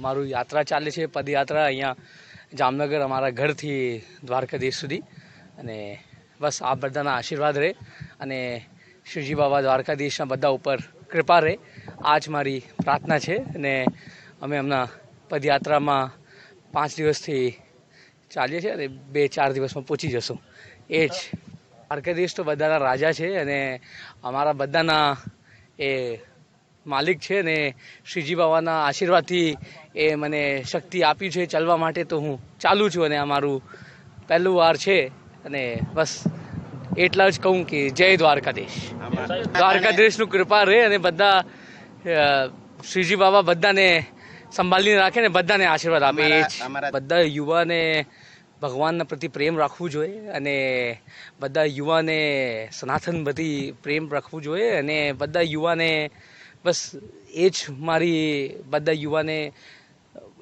મારું યાત્રા ચાલે છે, પદયાત્રા અહીંયા જામનગર અમારા ઘરથી દ્વારકાધીશ સુધી. અને બસ આ બધાના આશીર્વાદ રહે અને શિવજી બાબા દ્વારકાધીશના બધા ઉપર કૃપા રહે, આ જ મારી પ્રાર્થના છે. અને અમે હમણાં પદયાત્રામાં 5 દિવસથી ચાલીએ છીએ અને 2-4 દિવસમાં પહોંચી જશું. એ જ દ્વારકાધીશ તો બધાના રાજા છે અને અમારા બધાના એ માલિક છે ને શ્રીજી બાબાના આશીર્વાદથી એ મને શક્તિ આપી છે ચાલવા માટે, તો હું ચાલું છું. અને આ મારું પહેલું વાર છે અને બસ એટલા જ કહું કે જય દ્વારકાધીશ. દ્વારકાધીશનું કૃપા રહે અને બધા શ્રીજી બાબા બધાને સંભાળીને રાખે ને બધાને આશીર્વાદ આપે. એ જ બધા યુવાને ભગવાનના પ્રતિ પ્રેમ રાખવું જોઈએ અને બધા યુવાને સનાતન પ્રતિ પ્રેમ રાખવું જોઈએ. અને બધા યુવાને બસ એ જ મારી બધા યુવાને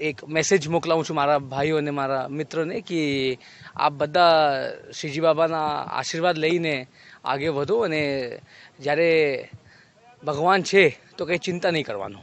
એક મેસેજ મોકલાવું છું, મારા ભાઈઓ અને મારા મિત્રોને, કે આપ બધા શ્રીજી બાબાના આશીર્વાદ લઈને આગળ વધો અને જ્યારે ભગવાન છે તો કંઈ ચિંતા નહીં કરવાનું.